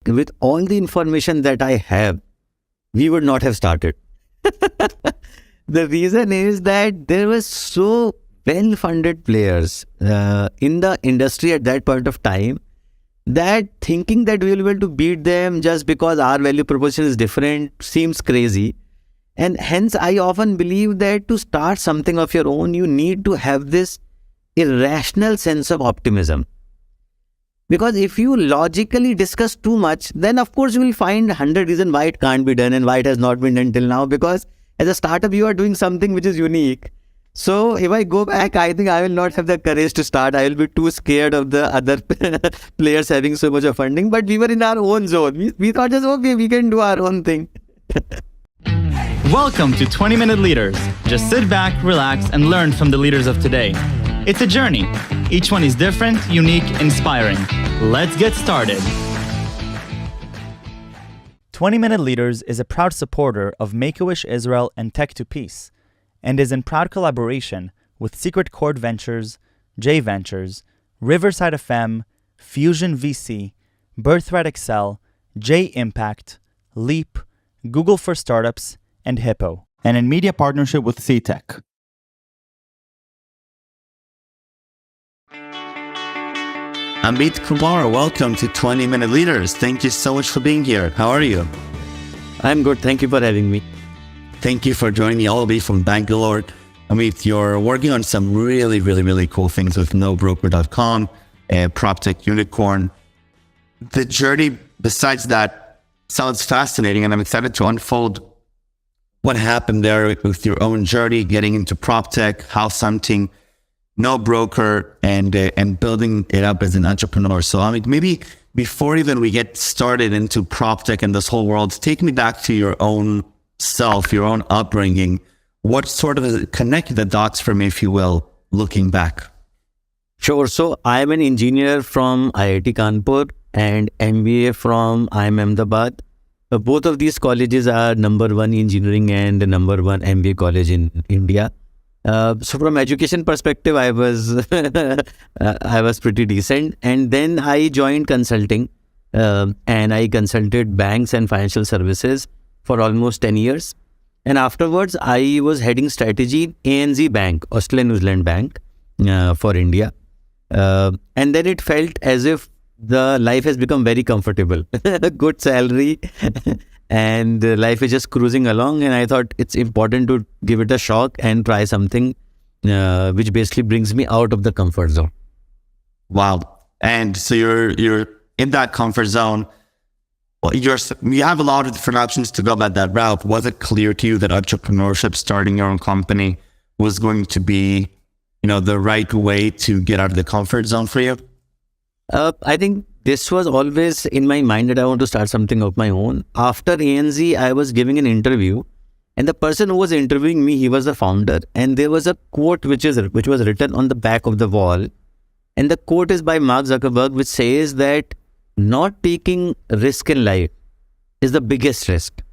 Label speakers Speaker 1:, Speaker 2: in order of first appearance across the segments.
Speaker 1: with all the information that I have, we would not have started. The reason is that there were so well-funded players in the industry at that point of time that thinking that we will be able to beat them just because our value proposition is different seems crazy. And hence, I often believe that to start something of your own, you need to have this irrational sense of optimism. Because if you logically discuss too much, then of course you will find 100 reasons why it can't be done and why it has not been done till now. Because as a startup, you are doing something which is unique. So if I go back, I think I will not have the courage to start. I will be too scared of the other players having so much of funding. But we were in our own zone. We thought just, okay, we can do our own thing.
Speaker 2: Welcome to 20-Minute Leaders. Just sit back, relax, and learn from the leaders of today. It's a journey. Each one is different, unique, inspiring. Let's get started. 20-Minute Leaders is a proud supporter of Make-A-Wish Israel and Tech to Peace, and is in proud collaboration with Secret Chord Ventures, J Ventures, Riverside FM, Fusion VC, Birthright Excel, J Impact, Leap, Google for Startups, and Hippo, and in media partnership with CTech.
Speaker 3: Amit, Kumar, welcome to 20-Minute Leaders. Thank you so much for being here. How are you?
Speaker 1: I'm good. Thank you for having me.
Speaker 3: Thank you for joining me all the way from Bangalore. Amit, you're working on some really cool things with NoBroker.com, a PropTech unicorn. The journey, besides that, sounds fascinating, and I'm excited to unfold what happened there with your own journey, getting into PropTech, house hunting, NoBroker, and building it up as an entrepreneur. So, Amit, maybe before even we get started into PropTech and this whole world, take me back to your own self, your own upbringing. What sort of connect the dots for me, if you will, looking back?
Speaker 1: Sure. So I am an engineer from IIT Kanpur and MBA from IIM Ahmedabad. Both of these colleges are number one engineering and number one MBA college in India. So from education perspective, I was I was pretty decent. And then I joined consulting and I consulted banks and financial services for almost 10 years. And afterwards, I was heading strategy in ANZ Bank, Australian New Zealand Bank for India. And then it felt as if the life has become very comfortable, good salary, and life is just cruising along. And I thought it's important to give it a shock and try something which basically brings me out of the comfort zone.
Speaker 3: Wow. And so you're in that comfort zone. Well, you have a lot of different options to go about that route. Was it clear to you that entrepreneurship, starting your own company, was going to be, the right way to get out of the comfort zone for you?
Speaker 1: I think this was always in my mind that I want to start something of my own. After ANZ, I was giving an interview, and the person who was interviewing me, he was the founder, and there was a quote which was written on the back of the wall, and the quote is by Mark Zuckerberg, which says that not taking risk in life is the biggest risk.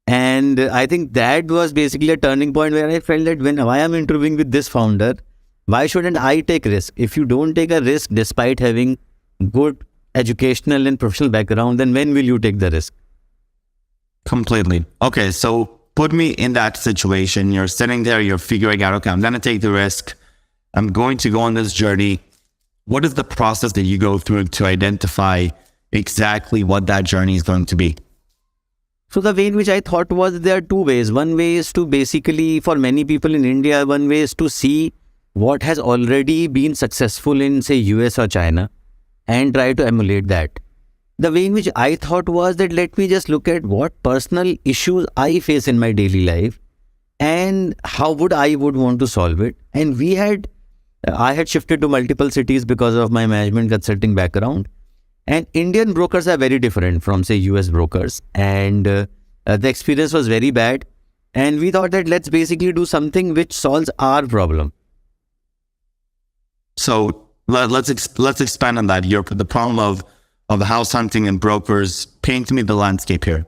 Speaker 1: And I think that was basically a turning point where I felt that when I am interviewing with this founder, why shouldn't I take risk? If you don't take a risk despite having good educational and professional background, then when will you take the risk?
Speaker 3: Completely. Okay, so put me in that situation. You're sitting there, you're figuring out, okay, I'm going to take the risk. I'm going to go on this journey. What is the process that you go through to identify exactly what that journey is going to be?
Speaker 1: So the way in which I thought was there are two ways. One way is to basically, for many people in India, one way is to see what has already been successful in, say, US or China and try to emulate that. The way in which I thought was that let me just look at what personal issues I face in my daily life and how I would want to solve it. And I had shifted to multiple cities because of my management consulting background. And Indian brokers are very different from, say, US brokers. And the experience was very bad. And we thought that let's basically do something which solves our problem.
Speaker 3: So let's expand on that. The problem of house hunting and brokers. Paint me the landscape here.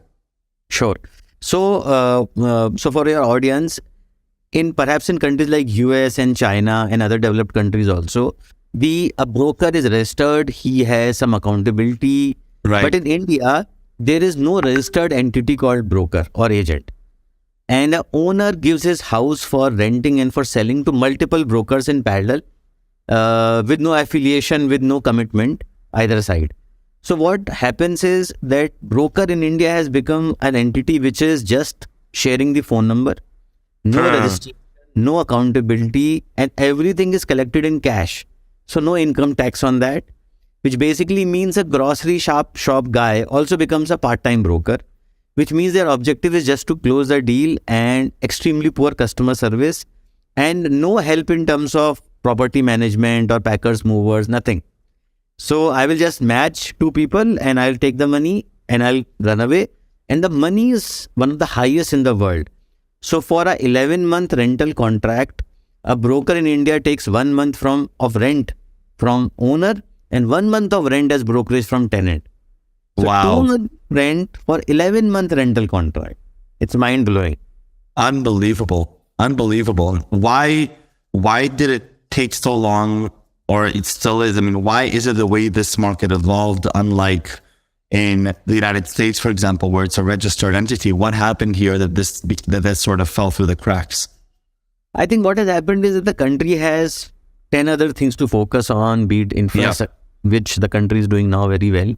Speaker 1: Sure. So for your audience, perhaps in countries like US and China and other developed countries also, a broker is registered. He has some accountability.
Speaker 3: Right.
Speaker 1: But in India, there is no registered entity called broker or agent. And the owner gives his house for renting and for selling to multiple brokers in parallel, with no affiliation, with no commitment either side. So what happens is that broker in India has become an entity which is just sharing the phone number, no registration, no accountability, and everything is collected in cash. So no income tax on that, which basically means a grocery shop guy also becomes a part-time broker, which means their objective is just to close the deal and extremely poor customer service and no help in terms of property management or packers, movers, nothing. So I will just match two people and I'll take the money and I'll run away. And the money is one of the highest in the world. So for a 11-month rental contract, a broker in India takes 1 month of rent from owner and 1 month of rent as brokerage from tenant. So
Speaker 3: Wow.
Speaker 1: 2 month rent for 11-month rental contract. It's mind blowing.
Speaker 3: Unbelievable. Why did it take so long, or it still is? I mean, why is it the way this market evolved, unlike in the United States, for example, where it's a registered entity? What happened here that this sort of fell through the cracks?
Speaker 1: I think what has happened is that the country has 10 other things to focus on, be it infrastructure, which the country is doing now very well.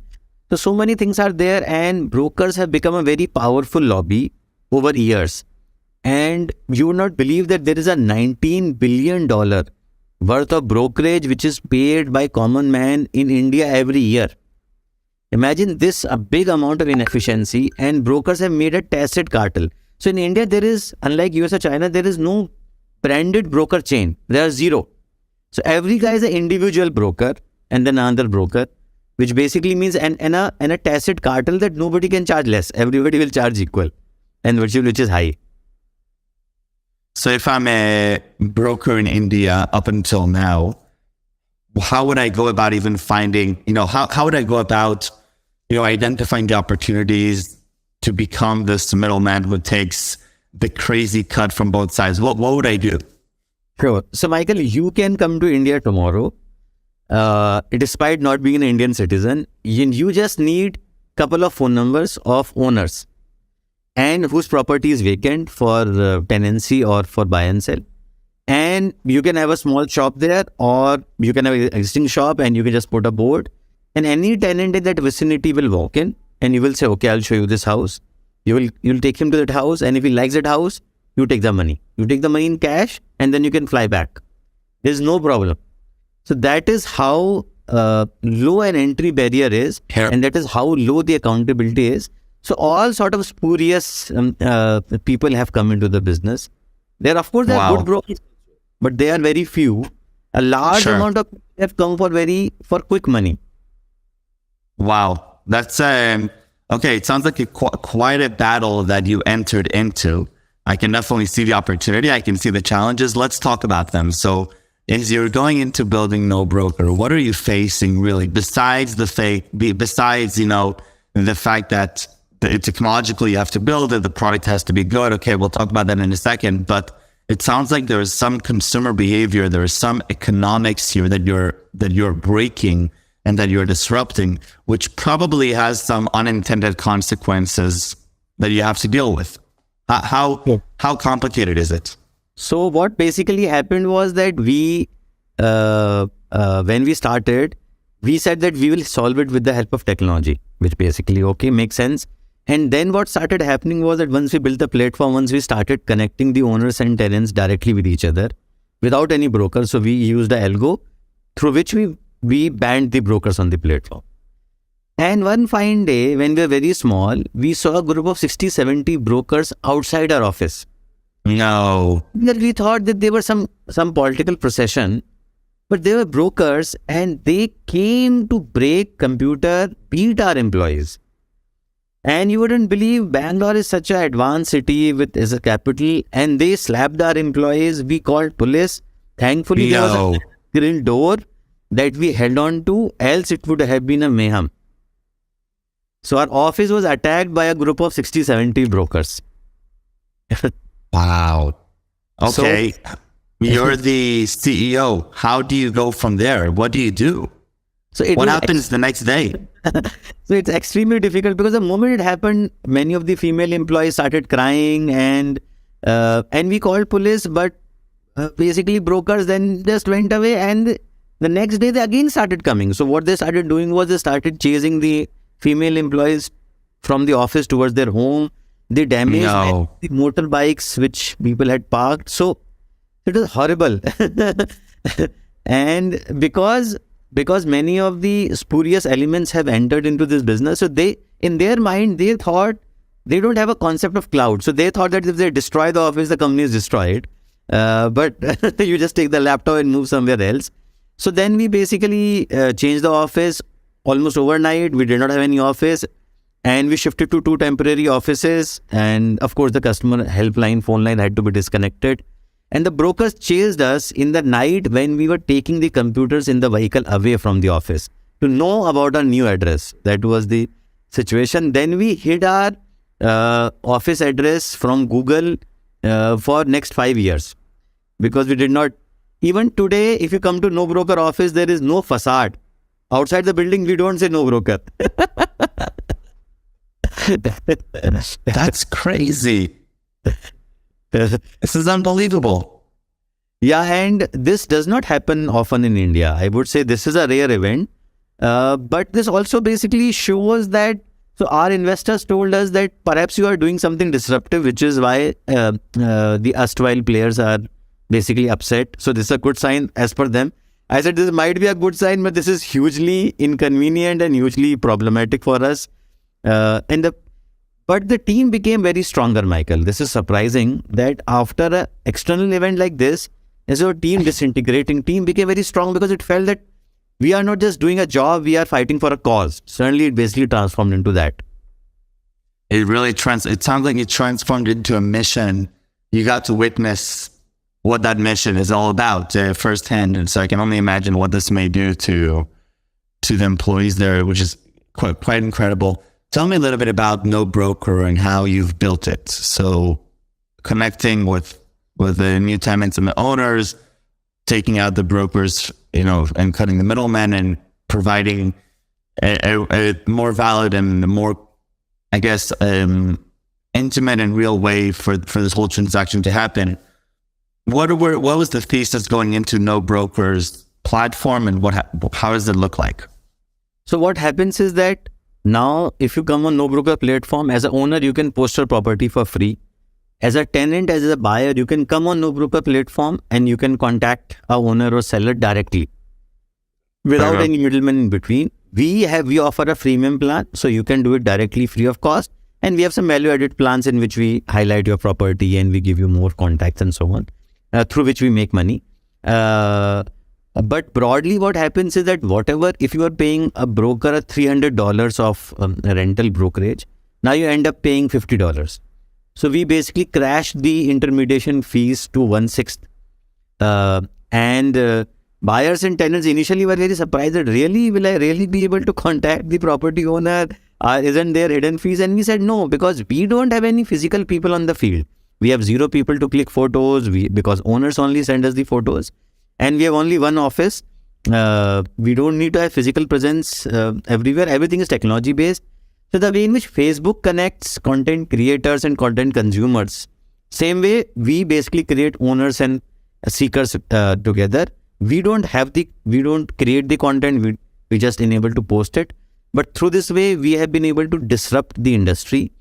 Speaker 1: So many things are there, and brokers have become a very powerful lobby over years. And you would not believe that there is a $19 billion worth of brokerage which is paid by common man in India every year. Imagine this, a big amount of inefficiency, and brokers have made a tacit cartel. So in India, there is, unlike US or China, there is no branded broker chain. There are zero. So every guy is an individual broker and then another broker, which basically means and a tacit cartel that nobody can charge less. Everybody will charge equal, and which is high.
Speaker 3: So if I'm a broker in India up until now, how would I go about even finding, how would I go about, identifying the opportunities to become this middleman who takes the crazy cut from both sides? What would I do?
Speaker 1: Sure. So Michael, you can come to India tomorrow, despite not being an Indian citizen. You just need a couple of phone numbers of owners and whose property is vacant for tenancy or for buy and sell. And you can have a small shop there, or you can have an existing shop and you can just put a board, and any tenant in that vicinity will walk in and you will say, okay, I'll show you this house. You'll take him to that house, and if he likes that house, you take the money. You take the money in cash and then you can fly back. There's no problem. So that is how low an entry barrier is, and that is how low the accountability is. So all sort of spurious people have come into the business. There are good brokers, but they are very few. A large amount of people have come for quick money.
Speaker 3: Wow. That's, okay, it sounds like quite a battle that you entered into. I can definitely see the opportunity. I can see the challenges. Let's talk about them. So as you're going into building NoBroker, what are you facing really, besides the fact that technologically you have to build it, the product has to be good. Okay, we'll talk about that in a second. But it sounds like there is some consumer behavior, there is some economics here that you're breaking and that you're disrupting, which probably has some unintended consequences that you have to deal with. How complicated is it?
Speaker 1: So what basically happened was that we, when we started, we said that we will solve it with the help of technology, which basically, makes sense. And then what started happening was that once we built the platform, once we started connecting the owners and tenants directly with each other without any broker. So we used the algo through which we banned the brokers on the platform. And one fine day, when we were very small, we saw a group of 60, 70 brokers outside our office.
Speaker 3: No.
Speaker 1: We thought that they were some political procession, but they were brokers and they came to break computer, beat our employees. And you wouldn't believe Bangalore is such an advanced city as a capital, and they slapped our employees. We called police. Thankfully, there was a grill door that we held on to, else it would have been a mayhem. So our office was attacked by a group of 60, 70 brokers.
Speaker 3: Wow. Okay. So, you're the CEO. How do you go from there? What do you do?
Speaker 1: So it
Speaker 3: What
Speaker 1: was
Speaker 3: happens the next day?
Speaker 1: so it's extremely difficult because the moment it happened, many of the female employees started crying, and we called police, but basically brokers then just went away, and the next day they again started coming. So what they started doing was they started chasing the female employees from the office towards their home. They damaged
Speaker 3: No.
Speaker 1: the motorbikes which people had parked. So it was horrible. And because many of the spurious elements have entered into this business, so they, in their mind, they thought they don't have a concept of cloud. So they thought that if they destroy the office, the company is destroyed. But you just take the laptop and move somewhere else. So then we basically changed the office almost overnight. We did not have any office, and we shifted to 2 temporary offices. And of course, the customer helpline phone line had to be disconnected. And the brokers chased us in the night when we were taking the computers in the vehicle away from the office to know about our new address. That was the situation. Then we hid our office address from Google for next 5 years, because we did not. Even today, if you come to NoBroker office, there is no facade. Outside the building, we don't say NoBroker.
Speaker 3: That's crazy. This is unbelievable.
Speaker 1: Yeah, and this does not happen often in India. I would say this is a rare event. But this also basically shows that, so our investors told us that perhaps you are doing something disruptive, which is why the erstwhile players are basically upset. So this is a good sign as per them. I said this might be a good sign, but this is hugely inconvenient and hugely problematic for us. But the team became very stronger, Michael. This is surprising that after an external event like this, as our team disintegrating, team became very strong because it felt that we are not just doing a job, we are fighting for a cause. Suddenly it basically transformed into that.
Speaker 3: It really it sounds like it transformed into a mission. You got to witness what that mission is all about firsthand. And so I can only imagine what this may do to the employees there, which is quite incredible. Tell me a little bit about NoBroker and how you've built it. So connecting with the new tenants and the owners, taking out the brokers, and cutting the middlemen and providing a more valid and more, I guess, intimate and real way for this whole transaction to happen. What was the thesis going into NoBroker's platform, and how does it look like?
Speaker 1: So what happens is that now if you come on NoBroker platform, as an owner, you can post your property for free. As a tenant, as a buyer, you can come on NoBroker platform and you can contact a owner or seller directly without any middleman in between. We offer a freemium plan, so you can do it directly free of cost. And we have some value-added plans in which we highlight your property and we give you more contacts and so on, through which we make money. But broadly, what happens is that if you are paying a broker $300 of rental brokerage, now you end up paying $50. So we basically crashed the intermediation fees to 1/6. And buyers and tenants initially were very surprised that will I really be able to contact the property owner? Isn't there hidden fees? And we said no, because we don't have any physical people on the field. We have 0 people to click photos because owners only send us the photos. And we have only one office. We don't need to have physical presence everywhere. Everything is technology based. So the way in which Facebook connects content creators and content consumers, same way we basically create owners and seekers together. We don't create the content. We just enable to post it. But through this way, we have been able to disrupt the industry.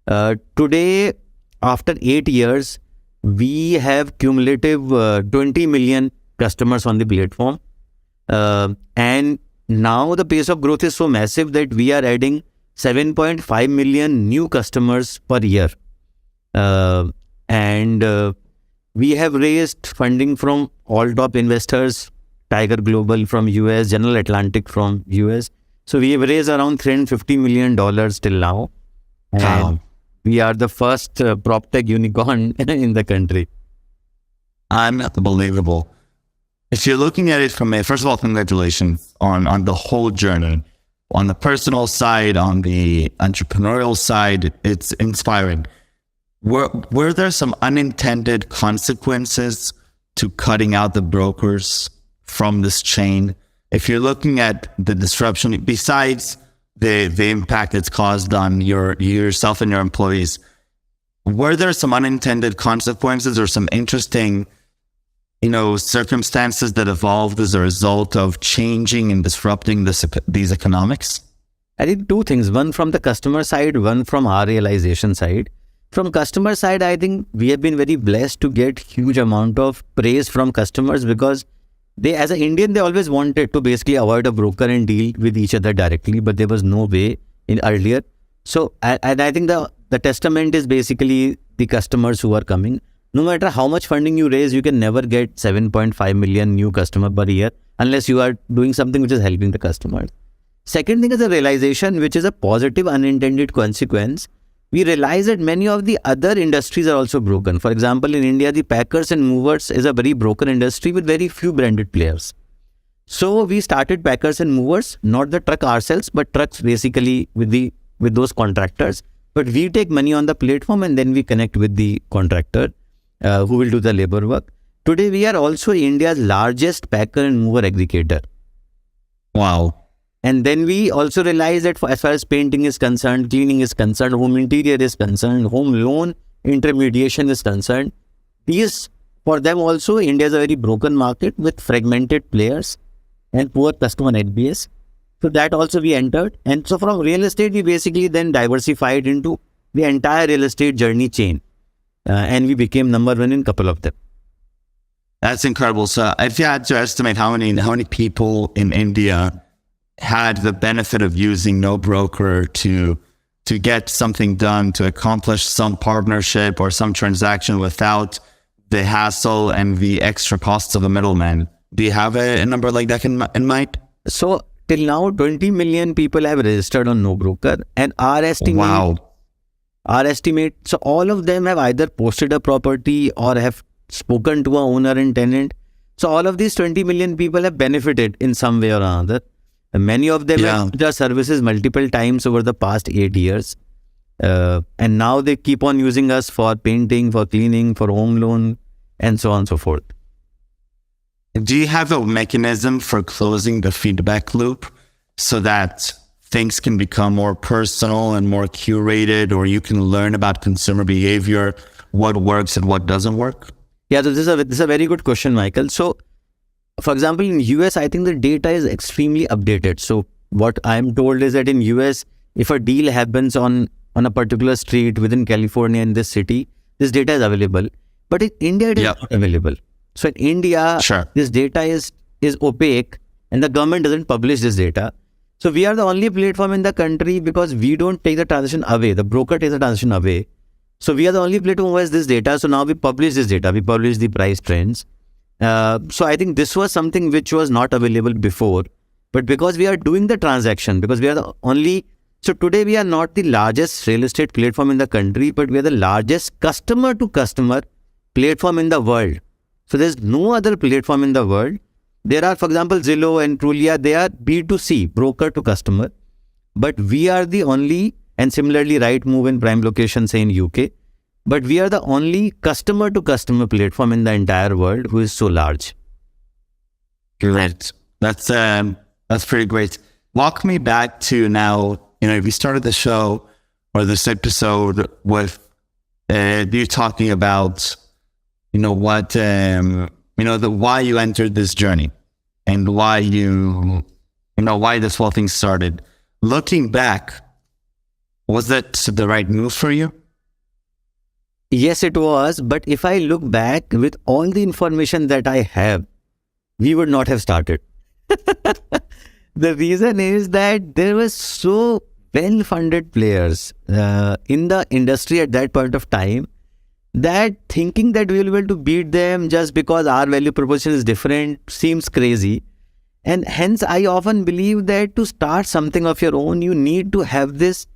Speaker 1: Today, after 8 years, we have cumulative 20 million customers on the platform. And now the pace of growth is so massive that we are adding 7.5 million new customers per year. And we have raised funding from all top investors, Tiger Global from US, General Atlantic from US. So we have raised around $350 million till now. And we are the first prop tech unicorn in the country.
Speaker 3: Unbelievable. If you're looking at it from first of all, congratulations on the whole journey. On the personal side, on the entrepreneurial side, it's inspiring. Were there some unintended consequences to cutting out the brokers from this chain? if you're looking at the disruption, besides the impact it's caused on yourself and your employees, were there some unintended consequences or some interesting, circumstances that evolved as a result of changing and disrupting these economics?
Speaker 1: I think two things, one from the customer side, one from our realization side. From customer side, I think we have been very blessed to get huge amount of praise from customers, because they, as an Indian, they always wanted to basically avoid a broker and deal with each other directly, but there was no way in earlier. So, and I think the testament is basically the customers who are coming. No matter how much funding you raise, you can never get 7.5 million new customer per year unless you are doing something which is helping the customers. Second thing is a realization, which is a positive unintended consequence. We realize that many of the other industries are also broken. For example, in India, the packers and movers is a very broken industry with very few branded players. So we started packers and movers, not the truck ourselves, but trucks basically with those contractors. But we take money on the platform and then we connect with the contractor who will do the labor work. Today, we are also India's largest packer and mover aggregator.
Speaker 3: Wow.
Speaker 1: And then we also realize that as far as painting is concerned, cleaning is concerned, home interior is concerned, home loan intermediation is concerned, these, for them also, India is a very broken market with fragmented players and poor customer NPS. So that also we entered. And so from real estate, we basically then diversified into the entire real estate journey chain. And we became number one in a couple of them.
Speaker 3: That's incredible. So if you had to estimate how many people in India had the benefit of using NoBroker to get something done, to accomplish some partnership or some transaction without the hassle and the extra costs of a middleman, do you have a number like that in mind?
Speaker 1: So till now, 20 million people have registered on NoBroker, and our estimate, so all of them have either posted a property or have spoken to a owner and tenant. So all of these 20 million people have benefited in some way or another. And many of them have used our services multiple times over the past 8 years. And now they keep on using us for painting, for cleaning, for home loan, and so on and so forth.
Speaker 3: Do you have a mechanism for closing the feedback loop so that things can become more personal and more curated, or you can learn about consumer behavior, what works and what doesn't work?
Speaker 1: Yeah, so this is a very good question, Michael. So, for example, in US, I think the data is extremely updated. So what I'm told is that in US, if a deal happens on a particular street within California in this city, this data is available. But in India, it is not available. So in India, this data is opaque and the government doesn't publish this data. So we are the only platform in the country, because we don't take the transaction away. The broker takes the transaction away. So we are the only platform who has this data. So now we publish this data. We publish the price trends. So I think this was something which was not available before. But because we are doing the transaction, because we are the only... So today we are not the largest real estate platform in the country, but we are the largest customer-to-customer platform in the world. So there's no other platform in the world. There are, for example, Zillow and Trulia, they are B2C, broker to customer. But we are the only, and similarly Rightmove in prime location, say in UK. But we are the only customer to customer platform in the entire world who is so large.
Speaker 3: Great. That's pretty great. Walk me back to now, we started the show or this episode with you talking about, what, why you entered this journey and why why this whole thing started. Looking back, was that the right move for you?
Speaker 1: Yes, it was. But if I look back with all the information that I have, we would not have started. The reason is that there were so well-funded players in the industry at that point of time, that thinking that we will be able to beat them just because our value proposition is different seems crazy. And hence, I often believe that to start something of your own, you need to have this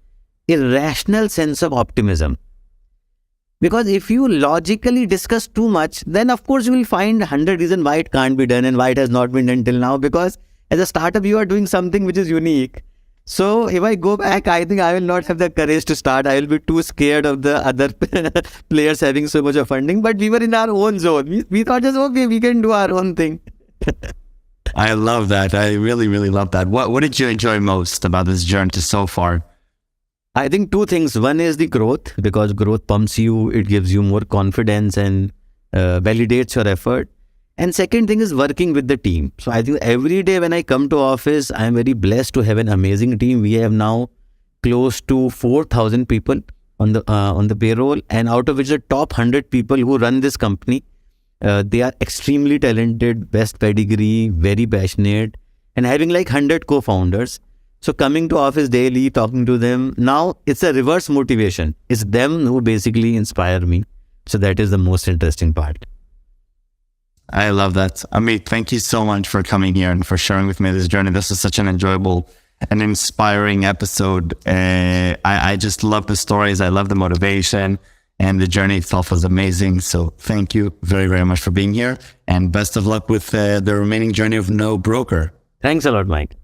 Speaker 1: irrational sense of optimism. Because if you logically discuss too much, then of course you will find 100 reasons why it can't be done and why it has not been done till now. Because as a startup, you are doing something which is unique. So if I go back, I think I will not have the courage to start. I will be too scared of the other players having so much of funding. But we were in our own zone. We thought just, okay, we can do our own thing.
Speaker 3: I love that. I really, really love that. What did you enjoy most about this journey so far?
Speaker 1: I think two things. One is the growth, because growth pumps you, it gives you more confidence and validates your effort. And second thing is working with the team. So I think every day when I come to office, I am very blessed to have an amazing team. We have now close to 4,000 people on the payroll, and out of which the top 100 people who run this company, they are extremely talented, best pedigree, very passionate, and having like 100 co-founders. So coming to office daily, talking to them, now it's a reverse motivation. It's them who basically inspire me. So that is the most interesting part.
Speaker 3: I love that. Amit, thank you so much for coming here and for sharing with me this journey. This is such an enjoyable and inspiring episode. I just love the stories. I love the motivation, and the journey itself was amazing. So thank you very, very much for being here, and best of luck with the remaining journey of NoBroker.
Speaker 1: Thanks a lot, Mike.